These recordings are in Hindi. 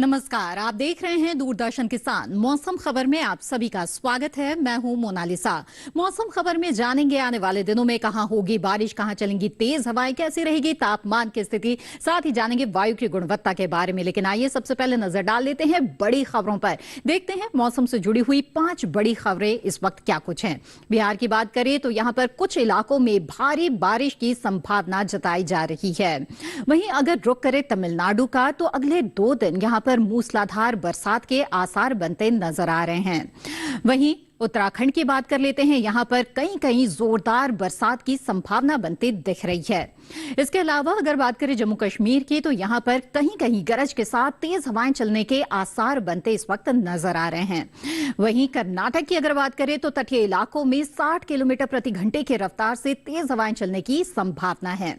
नमस्कार, आप देख रहे हैं दूरदर्शन किसान। मौसम खबर में आप सभी का स्वागत है। मैं हूं मोनालिसा। मौसम खबर में जानेंगे आने वाले दिनों में कहां होगी बारिश, कहां चलेंगी तेज हवाएं, कैसी रहेगी तापमान की स्थिति, साथ ही जानेंगे वायु की गुणवत्ता के बारे में। लेकिन आइए सबसे पहले नजर डाल लेते हैं बड़ी खबरों पर। देखते हैं मौसम से जुड़ी हुई 5 बड़ी खबरें इस वक्त क्या कुछ हैं। बिहार की बात करें तो यहां पर कुछ इलाकों में भारी बारिश की संभावना जताई जा रही है। वहीं अगर रुख करे तमिलनाडु का तो अगले 2 दिन यहां पर मूसलाधार बरसात के आसार बनते नजर आ रहे हैं। वहीं उत्तराखंड की बात कर लेते हैं। यहां पर कहीं कहीं जोरदार बरसात की संभावना बनती दिख रही है। इसके अलावा अगर बात करें जम्मू कश्मीर की तो यहां पर कहीं कहीं गरज के साथ तेज हवाएं चलने के आसार बनते इस वक्त नजर आ रहे हैं। वहीं कर्नाटक की अगर बात करें तो तटीय इलाकों में 60 किलोमीटर प्रति घंटे की रफ्तार से तेज हवाएं चलने की संभावना है।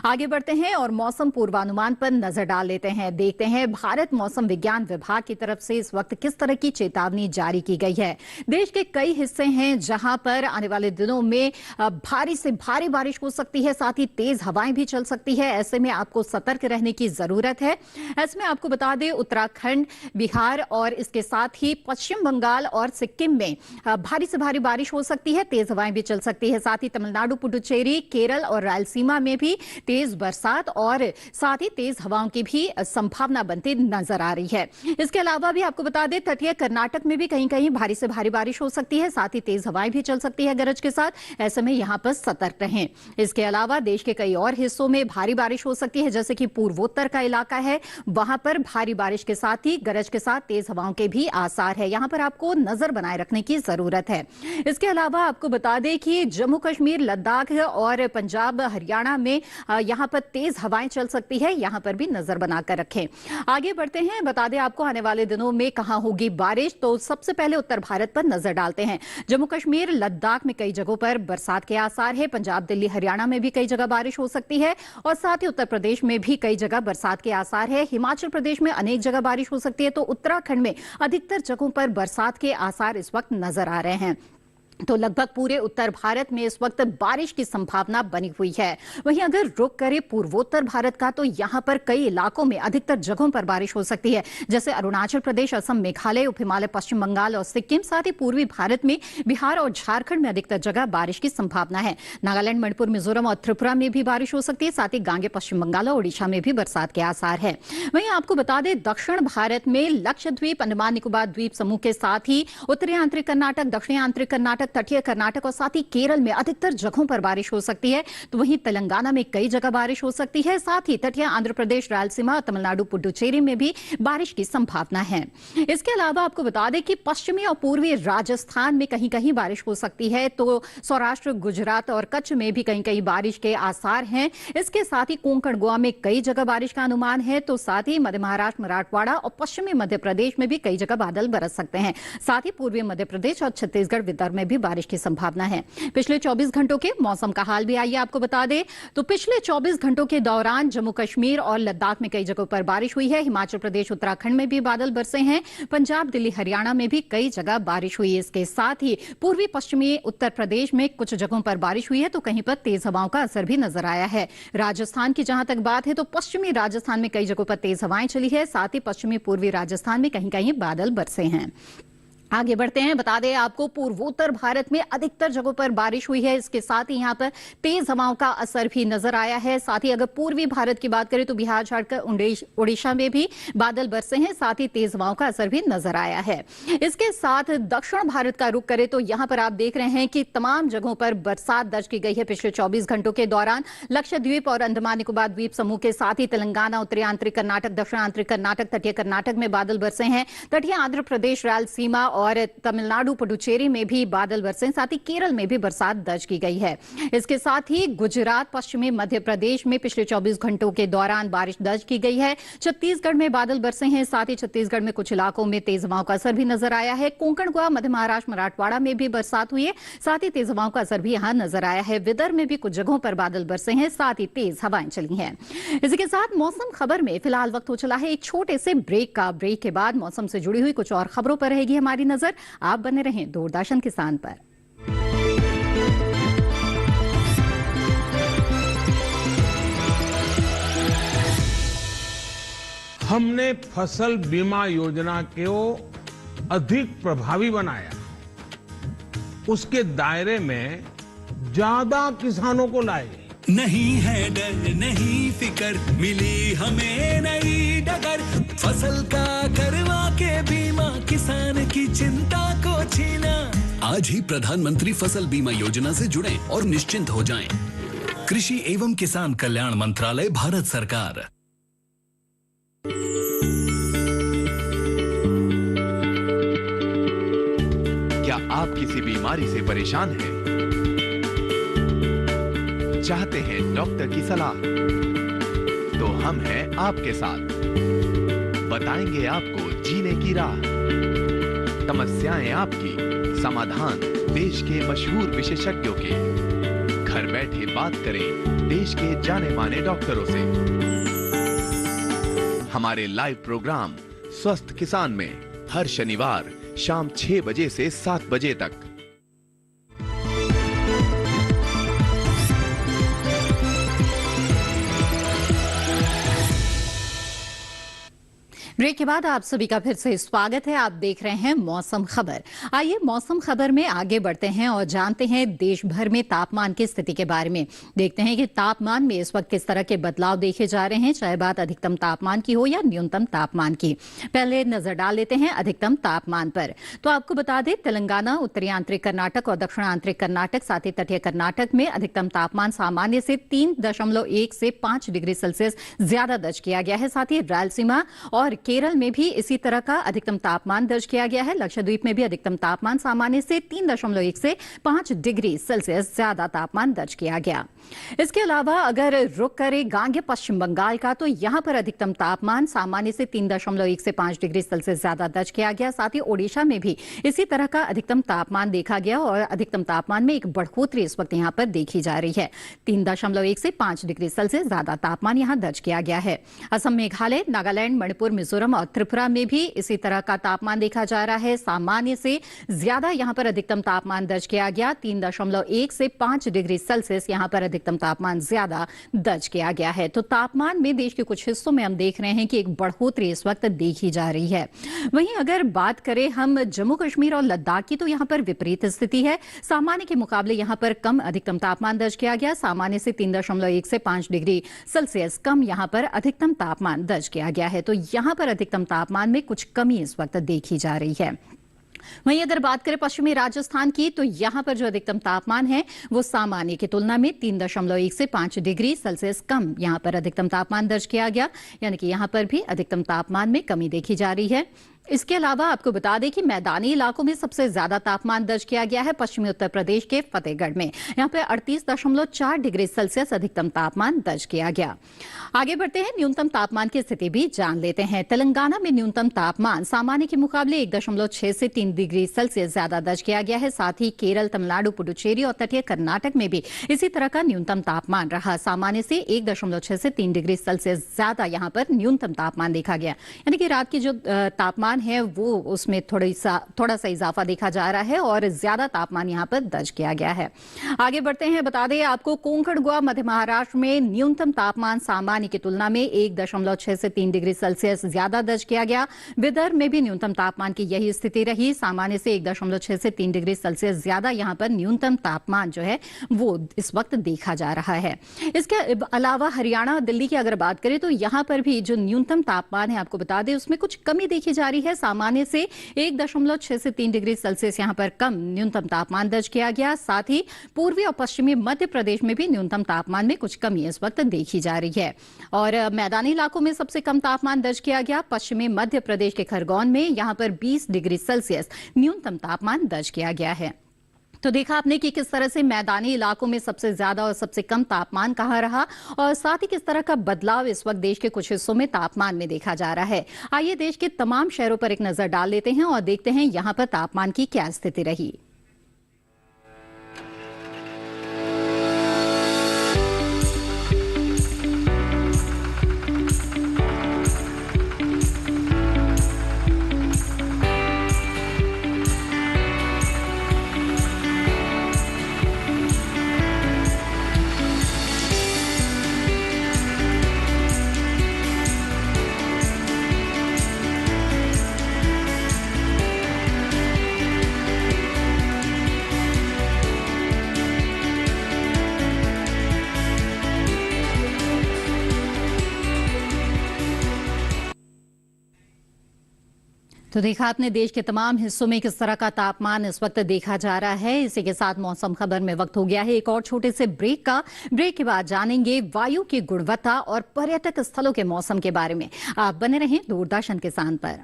आगे बढ़ते हैं और मौसम पूर्वानुमान पर नजर डाल लेते हैं। देखते हैं भारत मौसम विज्ञान विभाग की तरफ से इस वक्त किस तरह की चेतावनी जारी की गई है। देश के कई हिस्से हैं जहां पर आने वाले दिनों में भारी से भारी बारिश हो सकती है, साथ ही तेज हवाएं भी चल सकती है। ऐसे में आपको सतर्क रहने की जरूरत है। ऐसे में आपको बता दें उत्तराखंड, बिहार और इसके साथ ही पश्चिम बंगाल और सिक्किम में भारी से भारी बारिश हो सकती है, तेज हवाएं भी चल सकती है। साथ ही तमिलनाडु, पुडुचेरी, केरल और रायलसीमा में भी तेज बरसात और साथ ही तेज हवाओं की भी संभावना बनती नजर आ रही है। इसके अलावा भी आपको बता दें तटीय कर्नाटक में भी कहीं कहीं भारी से भारी बारिश हो सकती है, साथ ही तेज हवाएं भी चल सकती है गरज के साथ। ऐसे में यहां पर सतर्क रहें। इसके अलावा देश के कई और हिस्सों में भारी बारिश हो सकती है, जैसे कि पूर्वोत्तर का इलाका है, वहां पर भारी बारिश के साथ ही गरज के साथ तेज हवाओं के भी आसार है। यहां पर आपको नजर बनाए रखने की जरूरत है। इसके अलावा आपको बता दें कि जम्मू कश्मीर, लद्दाख और पंजाब, हरियाणा में यहां पर तेज हवाएं चल सकती है, यहां पर भी नजर बनाकर रखें। आगे बढ़ते हैं, बता दें आपको आने वाले दिनों में कहां होगी बारिश। तो सबसे पहले उत्तर भारत पर नजर डालते हैं। जम्मू कश्मीर, लद्दाख में कई जगहों पर बरसात के आसार है। पंजाब, दिल्ली, हरियाणा में भी कई जगह बारिश हो सकती है और साथ ही उत्तर प्रदेश में भी कई जगह बरसात के आसार है। हिमाचल प्रदेश में अनेक जगह बारिश हो सकती है। तो उत्तराखंड में अधिकतर जगहों पर बरसात के आसार इस वक्त नजर आ रहे हैं। तो लगभग पूरे उत्तर भारत में इस वक्त बारिश की संभावना बनी हुई है। वहीं अगर रुख करे पूर्वोत्तर भारत का तो यहां पर कई इलाकों में अधिकतर जगहों पर बारिश हो सकती है, जैसे अरुणाचल प्रदेश, असम, मेघालय, उप हिमालय, पश्चिम बंगाल और सिक्किम। साथ ही पूर्वी भारत में बिहार और झारखंड में अधिकतर जगह बारिश की संभावना है। नागालैंड, मणिपुर, मिजोरम और त्रिपुरा में भी बारिश हो सकती है। साथ ही गांगे, पश्चिम बंगाल और ओडिशा में भी बरसात के आसार है। वहीं आपको बता दें दक्षिण भारत में लक्षद्वीप, अंडमान निकोबार द्वीप समूह के साथ ही उत्तरी आंतरिक कर्नाटक, दक्षिणी आंतरिक कर्नाटक, तटीय कर्नाटक और साथ ही केरल में अधिकतर जगहों पर बारिश हो सकती है। तो वहीं तेलंगाना में कई जगह बारिश हो सकती है। साथ ही तटीय आंध्र प्रदेश, रायलसीमा, तमिलनाडु, पुडुचेरी में भी बारिश की संभावना है। इसके अलावा आपको बता दें कि पश्चिमी और पूर्वी राजस्थान में कहीं कहीं बारिश हो सकती है। तो सौराष्ट्र, गुजरात और कच्छ में भी कहीं कहीं बारिश के आसार हैं। इसके साथ ही कोंकण, गोवा में कई जगह बारिश का अनुमान है। तो साथ ही मध्य महाराष्ट्र, मराठवाड़ा और पश्चिमी मध्य प्रदेश में भी कई जगह बादल बरस सकते हैं। साथ ही पूर्वी मध्य प्रदेश और छत्तीसगढ़, विदर्भ में भी बारिश की संभावना है। पिछले 24 घंटों के मौसम का हाल भी आइए आपको बता दें। तो पिछले 24 घंटों के दौरान जम्मू कश्मीर और लद्दाख में कई जगहों पर बारिश हुई है। हिमाचल प्रदेश, उत्तराखंड में भी बादल बरसे हैं। पंजाब, दिल्ली, हरियाणा में भी कई जगह बारिश हुई है। इसके साथ ही पूर्वी पश्चिमी उत्तर प्रदेश में कुछ जगहों पर बारिश हुई है, तो कहीं पर तेज हवाओं का असर भी नजर आया है। राजस्थान की जहां तक बात है तो पश्चिमी राजस्थान में कई जगहों पर तेज हवाएं चली है। साथ ही पश्चिमी पूर्वी राजस्थान में कहीं कहीं बादल बरसे हैं। आगे बढ़ते हैं, बता दें आपको पूर्वोत्तर भारत में अधिकतर जगहों पर बारिश हुई है। इसके साथ ही यहां पर तेज हवाओं का असर भी नजर आया है। साथ ही अगर पूर्वी भारत की बात करें तो बिहार, झारखंड, ओडिशा में भी बादल बरसे हैं। साथ ही तेज हवाओं का असर भी नजर आया है। इसके साथ दक्षिण भारत का रुख करें तो यहां पर आप देख रहे हैं कि तमाम जगहों पर बरसात दर्ज की गई है पिछले 24 घंटों के दौरान। लक्षद्वीप और अंडमान निकोबार द्वीप समूह के साथ ही तेलंगाना, उत्तरी आंतरिक कर्नाटक, दक्षिण आंतरिक कर्नाटक, तटीय कर्नाटक में बादल बरसे हैं। तटीय आंध्र प्रदेश, रायलसीमा और तमिलनाडु, पुडुचेरी में भी बादल बरसे। साथ ही केरल में भी बरसात दर्ज की गई है। इसके साथ ही गुजरात, पश्चिमी मध्य प्रदेश में पिछले 24 घंटों के दौरान बारिश दर्ज की गई है। छत्तीसगढ़ में बादल बरसे हैं। साथ ही छत्तीसगढ़ में कुछ इलाकों में तेज हवाओं का असर भी नजर आया है। कोंकण, गोवा, मध्य महाराष्ट्र, मराठवाड़ा में भी बरसात हुई है। साथ ही तेज हवाओं का असर भी यहां नजर आया है। विदर्भ में भी कुछ जगहों पर बादल बरसे हैं। साथ ही तेज हवाएं चली हैं। इसी के साथ मौसम खबर में फिलहाल वक्त हो चला है एक छोटे से ब्रेक का। ब्रेक के बाद मौसम से जुड़ी हुई कुछ और खबरों पर रहेगी हमारी नजर। आप बने रहें दूरदर्शन किसान पर। हमने फसल बीमा योजना को अधिक प्रभावी बनाया, उसके दायरे में ज्यादा किसानों को लाए। नहीं है डर नहीं फिकर, मिली हमें नई डगर, फसल का करवा के बीमा किसान की चिंता को छीना। आज ही प्रधानमंत्री फसल बीमा योजना से जुड़ें और निश्चिंत हो जाएं। कृषि एवं किसान कल्याण मंत्रालय, भारत सरकार। क्या आप किसी बीमारी से परेशान हैं? चाहते हैं डॉक्टर की सलाह? तो हम हैं आपके साथ, बताएंगे आपको जीने की राह। समस्याएं आपकी, समाधान देश के मशहूर विशेषज्ञों के। घर बैठे बात करें देश के जाने माने डॉक्टरों से। हमारे लाइव प्रोग्राम स्वस्थ किसान में हर शनिवार शाम 6 बजे से 7 बजे तक। ब्रेक के बाद आप सभी का फिर से स्वागत है। आप देख रहे हैं मौसम खबर। आइए मौसम खबर में आगे बढ़ते हैं और जानते हैं देश भर में तापमान की स्थिति के बारे में। देखते हैं कि तापमान में इस वक्त किस तरह के बदलाव देखे जा रहे हैं, चाहे बात अधिकतम तापमान की हो या न्यूनतम तापमान की। पहले नजर डाल लेते हैं अधिकतम तापमान पर। तो आपको बता दें, तेलंगाना, उत्तरी आंतरिक कर्नाटक और दक्षिण आंतरिक कर्नाटक, साथ ही तटीय कर्नाटक में अधिकतम तापमान सामान्य से 3.1 से 5 डिग्री सेल्सियस ज्यादा दर्ज किया गया है। साथ ही रायलसीमा और केरल में भी इसी तरह का अधिकतम तापमान दर्ज किया गया है। लक्षद्वीप में भी अधिकतम तापमान सामान्य से 3.1 से 5 डिग्री सेल्सियस ज्यादा तापमान दर्ज किया गया। इसके अलावा अगर रुख करे गांगे पश्चिम बंगाल का, तो यहां पर अधिकतम तापमान सामान्य से 3.1 से 5 डिग्री सेल्सियस ज्यादा दर्ज किया गया। साथ ही ओडिशा में भी इसी तरह का अधिकतम तापमान देखा गया और अधिकतम तापमान में एक बढ़ोतरी इस वक्त यहां पर देखी जा रही है। 3.1 से 5 डिग्री सेल्सियस ज्यादा तापमान यहां दर्ज किया गया है। असम, मेघालय, नागालैंड, मणिपुर, मिजोरम और त्रिपुरा में भी इसी तरह का तापमान देखा जा रहा है। सामान्य से ज्यादा यहां पर अधिकतम तापमान दर्ज किया गया। 3.1 से 5 डिग्री सेल्सियस यहां पर अधिकतम तापमान ज्यादा दर्ज किया गया है। तो तापमान में देश के कुछ हिस्सों में हम देख रहे हैं कि एक बढ़ोतरी इस वक्त देखी जा रही है। वहीं अगर बात करें हम जम्मू कश्मीर और लद्दाख की, तो यहां पर विपरीत स्थिति है। सामान्य के मुकाबले यहां पर कम अधिकतम तापमान दर्ज किया गया। सामान्य से 3.1 से 5 डिग्री सेल्सियस कम यहां पर अधिकतम तापमान दर्ज किया गया है। तो यहां पर अधिकतम तापमान में कुछ कमी इस वक्त देखी जा रही है। वहीं अगर बात करें पश्चिमी राजस्थान की, तो यहां पर जो अधिकतम तापमान है वो सामान्य की तुलना में 3.1 से 5 डिग्री सेल्सियस कम यहां पर अधिकतम तापमान दर्ज किया गया। यानी कि यहां पर भी अधिकतम तापमान में कमी देखी जा रही है। इसके अलावा आपको बता दें कि मैदानी इलाकों में सबसे ज्यादा तापमान दर्ज किया गया है पश्चिमी उत्तर प्रदेश के फतेहगढ़ में। यहां पे 38.4 डिग्री सेल्सियस अधिकतम तापमान दर्ज किया गया। आगे बढ़ते हैं, न्यूनतम तापमान की स्थिति भी जान लेते हैं। तेलंगाना में न्यूनतम तापमान सामान्य के मुकाबले 1.6 से 3 डिग्री सेल्सियस ज्यादा दर्ज किया गया है। साथ ही केरल, तमिलनाडु, पुडुचेरी और तटीय कर्नाटक में भी इसी तरह का न्यूनतम तापमान रहा। सामान्य से 1.6 से 3 डिग्री सेल्सियस ज्यादा यहां पर न्यूनतम तापमान देखा गया। यानी कि रात की जो तापमान है वो उसमें थोड़ा सा इजाफा देखा जा रहा है और ज्यादा तापमान यहां पर दर्ज किया गया है। आगे बढ़ते हैं, बता दें आपको कोंकण, गोवा, मध्य महाराष्ट्र में न्यूनतम तापमान सामान्य की तुलना में 1.6 से 3 डिग्री सेल्सियस ज्यादा दर्ज किया गया। विदर्भ में भी न्यूनतम तापमान की यही स्थिति रही। सामान्य से 1.6 से 3 डिग्री सेल्सियस ज्यादा यहां पर न्यूनतम तापमान जो है वो इस वक्त देखा जा रहा है। इसके अलावा हरियाणा और दिल्ली की अगर बात करें, तो यहां पर भी जो न्यूनतम तापमान है आपको बता दें उसमें कुछ कमी देखी जा रही है। सामान्य से 1.6 से 3 डिग्री सेल्सियस यहां पर कम न्यूनतम तापमान दर्ज किया गया। साथ ही पूर्वी और पश्चिमी मध्य प्रदेश में भी न्यूनतम तापमान में कुछ कमी इस वक्त देखी जा रही है। और मैदानी इलाकों में सबसे कम तापमान दर्ज किया गया पश्चिमी मध्य प्रदेश के खरगोन में। यहां पर 20 डिग्री सेल्सियस न्यूनतम तापमान दर्ज किया गया है। तो देखा आपने कि किस तरह से मैदानी इलाकों में सबसे ज्यादा और सबसे कम तापमान कहाँ रहा और साथ ही किस तरह का बदलाव इस वक्त देश के कुछ हिस्सों में तापमान में देखा जा रहा है। आइए देश के तमाम शहरों पर एक नजर डाल लेते हैं और देखते हैं यहां पर तापमान की क्या स्थिति रही। तो देखा आपने देश के तमाम हिस्सों में किस तरह का तापमान इस वक्त देखा जा रहा है। इसी के साथ मौसम खबर में वक्त हो गया है एक और छोटे से ब्रेक का। ब्रेक के बाद जानेंगे वायु की गुणवत्ता और पर्यटक स्थलों के मौसम के बारे में। आप बने रहें दूरदर्शन किसान पर।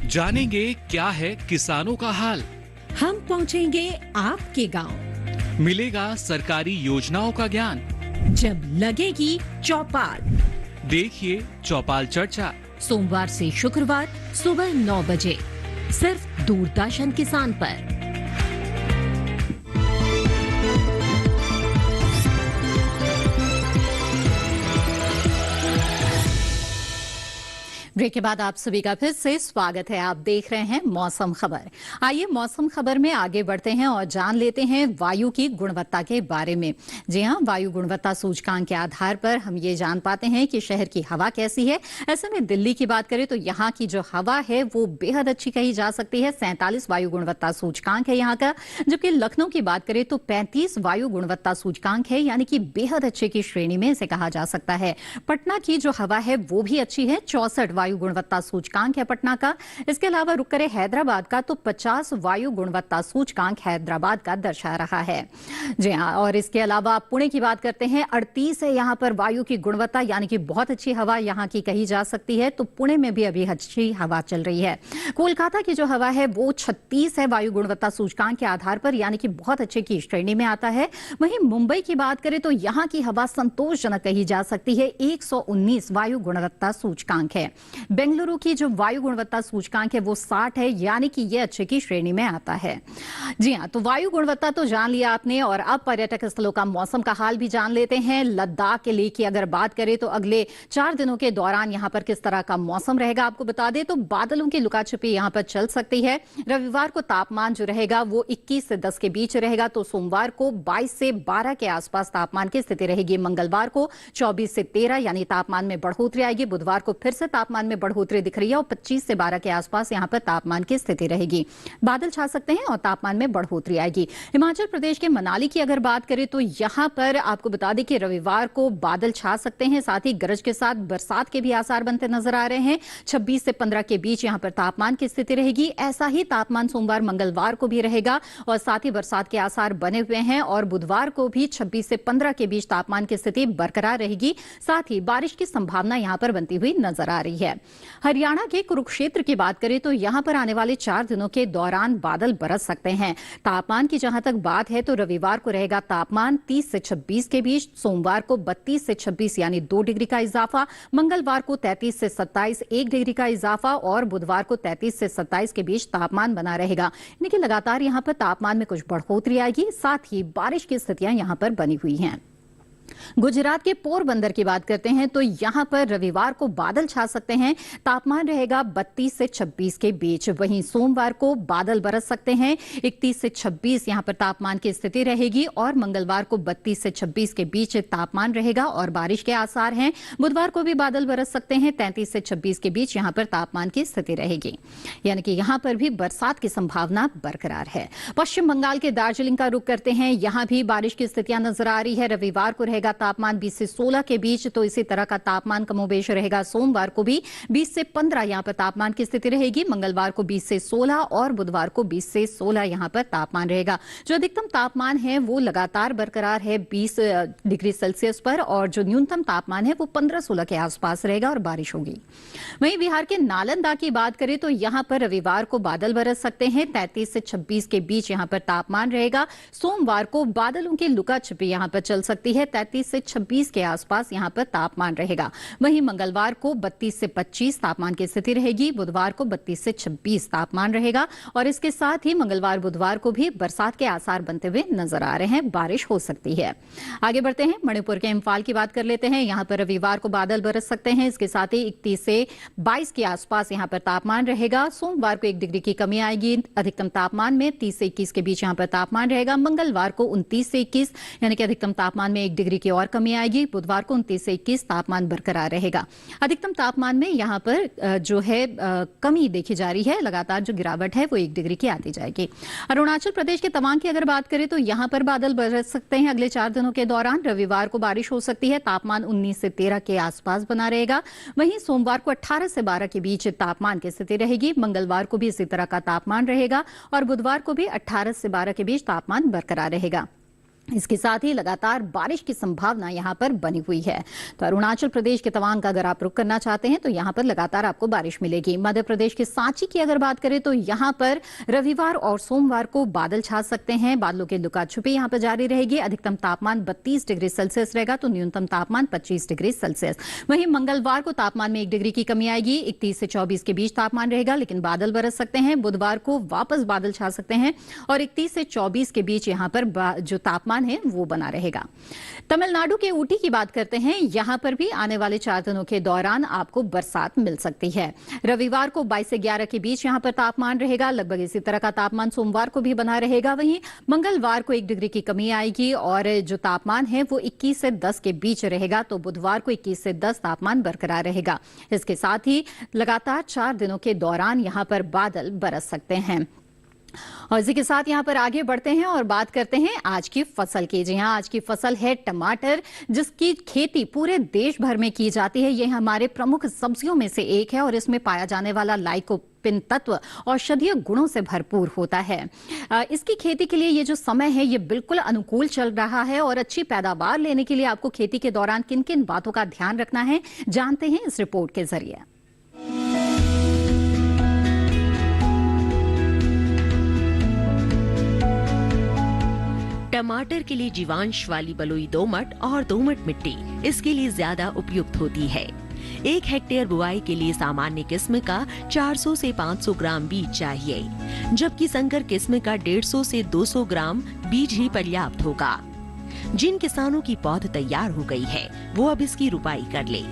जानेंगे क्या है किसानों का हाल। हम पहुंचेंगे आपके गांव। मिलेगा सरकारी योजनाओं का ज्ञान। जब लगेगी चौपाल, देखिए चौपाल चर्चा सोमवार से शुक्रवार सुबह 9 बजे सिर्फ दूरदर्शन किसान पर। ब्रेक के बाद आप सभी का फिर से स्वागत है। आप देख रहे हैं मौसम खबर। आइए मौसम खबर में आगे बढ़ते हैं और जान लेते हैं वायु की गुणवत्ता के बारे में। जी हां, वायु गुणवत्ता सूचकांक के आधार पर हम ये जान पाते हैं कि शहर की हवा कैसी है। ऐसे में दिल्ली की बात करें तो यहाँ की जो हवा है वो बेहद अच्छी कही जा सकती है। 47 वायु गुणवत्ता सूचकांक है यहाँ का। जबकि लखनऊ की बात करें तो 35 वायु गुणवत्ता सूचकांक है, यानी कि बेहद अच्छे की श्रेणी में इसे कहा जा सकता है। पटना की जो हवा है वो भी अच्छी है, 64 वायु गुणवत्ता सूचकांक है पटना का। इसके अलावा रुक करे हैदराबाद का तो 50 वायु गुणवत्ता सूचकांक हैदराबाद का दर्शा रहा है। जी हां, और इसके अलावा पुणे की बात करते हैं, 38 है यहाँ पर वायु की गुणवत्ता, यानी कि बहुत अच्छी हवा यहाँ की कही जा सकती है। तो पुणे में भी अभी अच्छी हवा चल रही है। कोलकाता की जो हवा है वो 36 है वायु गुणवत्ता सूचकांक के आधार पर, यानी कि बहुत अच्छे की श्रेणी में आता है। वहीं मुंबई की बात करें तो यहाँ की हवा संतोषजनक कही जा सकती है, 119 वायु गुणवत्ता सूचकांक है। बेंगलुरु की जो वायु गुणवत्ता सूचकांक है वो 60 है, यानी कि ये अच्छे की श्रेणी में आता है। जी हां, तो वायु गुणवत्ता तो जान लिया आपने और अब पर्यटक स्थलों का मौसम का हाल भी जान लेते हैं। लद्दाख के लिए की अगर बात करें तो अगले 4 दिनों के दौरान यहां पर किस तरह का मौसम रहेगा आपको बता दें तो बादलों की लुकाछिपी यहां पर चल सकती है। रविवार को तापमान जो रहेगा वो 21 से 10 के बीच रहेगा। तो सोमवार को 22 से 12 के आसपास तापमान की स्थिति रहेगी। मंगलवार को 24 से 13 यानी तापमान में बढ़ोतरी आएगी। बुधवार को फिर से तापमान में बढ़ोतरी दिख रही है और 25 से 12 के आसपास यहां पर तापमान की स्थिति रहेगी। बादल छा सकते हैं और तापमान में बढ़ोतरी आएगी। हिमाचल प्रदेश के मनाली की अगर बात करें तो यहां पर आपको बता दें कि रविवार को बादल छा सकते हैं, साथ ही गरज के साथ बरसात के भी आसार बनते नजर आ रहे हैं। 26 से 15 के बीच यहां पर तापमान की स्थिति रहेगी। ऐसा ही तापमान सोमवार मंगलवार को भी रहेगा और साथ ही बरसात के आसार बने हुए हैं। और बुधवार को भी 26 से 15 के बीच तापमान की स्थिति बरकरार रहेगी। साथ ही बारिश की संभावना यहां पर बनती हुई नजर आ रही है। हरियाणा के कुरुक्षेत्र की बात करें तो यहां पर आने वाले 4 दिनों के दौरान बादल बरस सकते हैं। तापमान की जहां तक बात है तो रविवार को रहेगा तापमान 30 से 26 के बीच, सोमवार को 32 से 26 यानी 2 डिग्री का इजाफा, मंगलवार को 33 से 27 1 डिग्री का इजाफा और बुधवार को 33 से 27 के बीच तापमान बना रहेगा। यानी कि लगातार यहां पर तापमान में कुछ बढ़ोतरी आएगी। साथ ही बारिश की स्थितियां यहां पर बनी हुई हैं। गुजरात के पोरबंदर की बात करते हैं तो यहां पर रविवार को बादल छा सकते हैं। तापमान रहेगा 32 से 26 के बीच। वहीं सोमवार को बादल बरस सकते हैं, 31 से 26 यहां पर तापमान की स्थिति रहेगी और मंगलवार को 32 से 26 के बीच तापमान रहेगा और बारिश के आसार हैं। बुधवार को भी बादल बरस सकते हैं, 33 से 26 के बीच यहां पर तापमान की स्थिति रहेगी। यानी कि यहां पर भी बरसात की संभावना बरकरार है। पश्चिम बंगाल के दार्जिलिंग का रुख करते हैं, यहां भी बारिश की स्थितियां नजर आ रही है। रविवार को रहेगा तापमान 20 से 16 के बीच, तो इसी तरह का तापमान कमोबेश रहेगा। सोमवार को भी 20 से 15 यहां पर तापमान की स्थिति रहेगी। मंगलवार को 20 से 16 और बुधवार को 20 से 16 यहां पर तापमान रहेगा। जो अधिकतम तापमान है वो लगातार बरकरार है 20 डिग्री सेल्सियस पर और जो न्यूनतम तापमान है वो 15-16 के आसपास रहेगा और बारिश होगी। वहीं बिहार के नालंदा की बात करें तो यहां पर रविवार को बादल बरस सकते हैं, 33 से 26 के बीच यहां पर तापमान रहेगा। सोमवार को बादलों की लुका छिपी यहां पर चल सकती है, 33 से 26 के आसपास यहां पर तापमान रहेगा। वहीं मंगलवार को 32 से 25 तापमान की स्थिति रहेगी। बुधवार को 32 से 26 तापमान रहेगा और इसके साथ ही मंगलवार बुधवार को भी बरसात के आसार बनते हुए नजर आ रहे हैं। बारिश हो सकती है। आगे बढ़ते हैं, मणिपुर के इम्फाल की बात कर लेते हैं। यहां पर रविवार को बादल बरस सकते हैं, इसके साथ ही 31 से 22 के आसपास यहां पर तापमान रहेगा। सोमवार को 1 डिग्री की कमी आएगी। अधिकतम तापमान में 30 से 21 के बीच यहां पर तापमान रहेगा। मंगलवार को 29 से 21 यानी कि अधिकतम तापमान में 1 डिग्री डिग्री की और कमी आएगी। बुधवार को 29 से 21 तापमान बरकरार रहेगा। अधिकतम तापमान में यहाँ पर जो है कमी देखी जा रही है। लगातार जो गिरावट है वो 1 डिग्री की आती जाएगी। अरुणाचल प्रदेश के तवांग की अगर बात करें तो यहाँ पर बादल बरस सकते हैं अगले 4 दिनों के दौरान। रविवार को बारिश हो सकती है। तापमान 19 से 13 के आसपास बना रहेगा। वहीं सोमवार को 18 से 12 के बीच तापमान की स्थिति रहेगी। मंगलवार को भी इसी तरह का तापमान रहेगा और बुधवार को भी 18 से 12 के बीच तापमान बरकरार रहेगा। इसके साथ ही लगातार बारिश की संभावना यहां पर बनी हुई है। तो अरुणाचल प्रदेश के तवांग का अगर आप रुख करना चाहते हैं तो यहां पर लगातार आपको बारिश मिलेगी। मध्य प्रदेश के सांची की अगर बात करें तो यहां पर रविवार और सोमवार को बादल छा सकते हैं। बादलों की लुका छुपी यहां पर जारी रहेगी। अधिकतम तापमान 32 डिग्री सेल्सियस रहेगा तो न्यूनतम तापमान 25 डिग्री सेल्सियस। वहीं मंगलवार को तापमान में 1 डिग्री की कमी आएगी। 31 से 24 के बीच तापमान रहेगा, लेकिन बादल बरस सकते हैं। बुधवार को वापस बादल छा सकते हैं और 31 से 24 के बीच यहां पर जो तापमान है वो बना रहेगा। तमिलनाडु के ऊटी की बात करते हैं। यहां पर भी आने वाले 4 दिनों के दौरान आपको बरसात मिल सकती है। रविवार को 22 से 11 के बीच यहां पर तापमान रहेगा। लगभग इसी तरह का तापमान सोमवार को भी बना रहेगा। वहीं मंगलवार को 1 डिग्री की कमी आएगी और जो तापमान है वो 21 से 10 के बीच रहेगा। तो बुधवार को 21 से 10 तापमान बरकरार रहेगा। इसके साथ ही लगातार 4 दिनों के दौरान यहां पर बादल बरस सकते हैं। और इसी के साथ यहाँ पर आगे बढ़ते हैं और बात करते हैं आज की फसल की। जी हाँ, आज की फसल है टमाटर, जिसकी खेती पूरे देश भर में की जाती है। ये हमारे प्रमुख सब्जियों में से एक है और इसमें पाया जाने वाला लाइकोपिन तत्व औषधीय गुणों से भरपूर होता है। इसकी खेती के लिए ये जो समय है ये बिल्कुल अनुकूल चल रहा है और अच्छी पैदावार लेने के लिए आपको खेती के दौरान किन किन बातों का ध्यान रखना है, जानते हैं इस रिपोर्ट के जरिए। टमाटर के लिए जीवांश वाली बलुई दोमट और दोमट मिट्टी इसके लिए ज्यादा उपयुक्त होती है। 1 हेक्टेयर बुआई के लिए सामान्य किस्म का 400 से 500 ग्राम बीज चाहिए, जबकि संकर किस्म का 150 से 200 ग्राम बीज ही पर्याप्त होगा। जिन किसानों की पौध तैयार हो गई है वो अब इसकी रुपाई कर ले।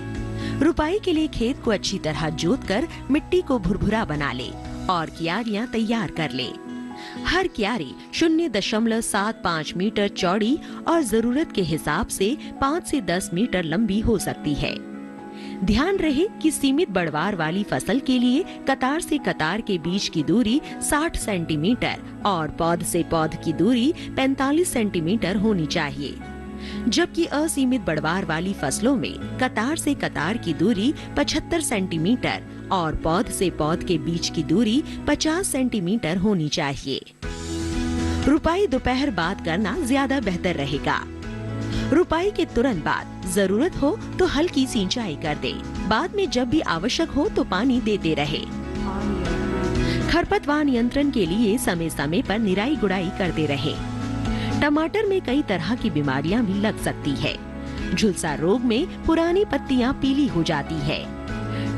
रुपाई के लिए खेत को अच्छी तरह जोतकर मिट्टी को भुरभुरा बना ले और क्यारियां तैयार कर ले। हर क्यारी 0.75 मीटर चौड़ी और जरूरत के हिसाब से 5 से 10 मीटर लंबी हो सकती है। ध्यान रहे कि सीमित बढ़वार वाली फसल के लिए कतार से कतार के बीच की दूरी 60 सेंटीमीटर और पौध से पौध की दूरी 45 सेंटीमीटर होनी चाहिए, जबकि असीमित बढ़वार वाली फसलों में कतार से कतार की दूरी 75 सेंटीमीटर और पौध से पौध के बीच की दूरी 50 सेंटीमीटर होनी चाहिए। रुपाई दोपहर बाद करना ज्यादा बेहतर रहेगा। रुपाई के तुरंत बाद जरूरत हो तो हल्की सिंचाई कर दे। बाद में जब भी आवश्यक हो तो पानी देते रहे। खरपतवार नियंत्रण के लिए समय समय पर निराई गुड़ाई करते रहे। टमाटर में कई तरह की बीमारियां भी लग सकती है। झुलसा रोग में पुरानी पत्तियां पीली हो जाती है।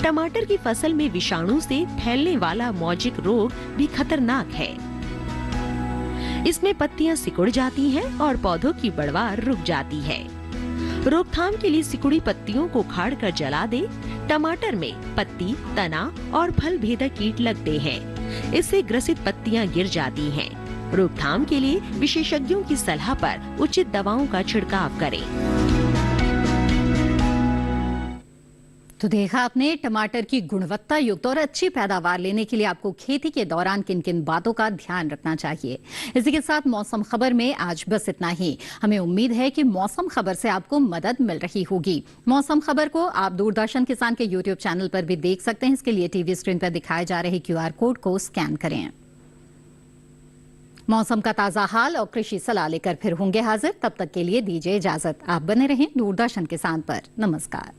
टमाटर की फसल में विषाणु से फैलने वाला मौजिक रोग भी खतरनाक है। इसमें पत्तियां सिकुड़ जाती हैं और पौधों की बढ़वार रुक जाती है। रोकथाम के लिए सिकुड़ी पत्तियों को उखाड़कर जला दे। टमाटर में पत्ती, तना और फल भेदक कीट लगते हैं। इससे ग्रसित पत्तियां गिर जाती हैं। रोकथाम के लिए विशेषज्ञों की सलाह पर उचित दवाओं का छिड़काव करें। तो देखा आपने टमाटर की गुणवत्ता युक्त और अच्छी पैदावार लेने के लिए आपको खेती के दौरान किन किन बातों का ध्यान रखना चाहिए। इसी के साथ मौसम खबर में आज बस इतना ही। हमें उम्मीद है कि मौसम खबर से आपको मदद मिल रही होगी। मौसम खबर को आप दूरदर्शन किसान के YouTube चैनल पर भी देख सकते हैं। इसके लिए टीवी स्क्रीन पर दिखाए जा रहे QR कोड को स्कैन करें। मौसम का ताजा हाल और कृषि सलाह लेकर फिर होंगे हाजिर। तब तक के लिए दीजिए इजाजत। आप बने रहें दूरदर्शन किसान पर। नमस्कार।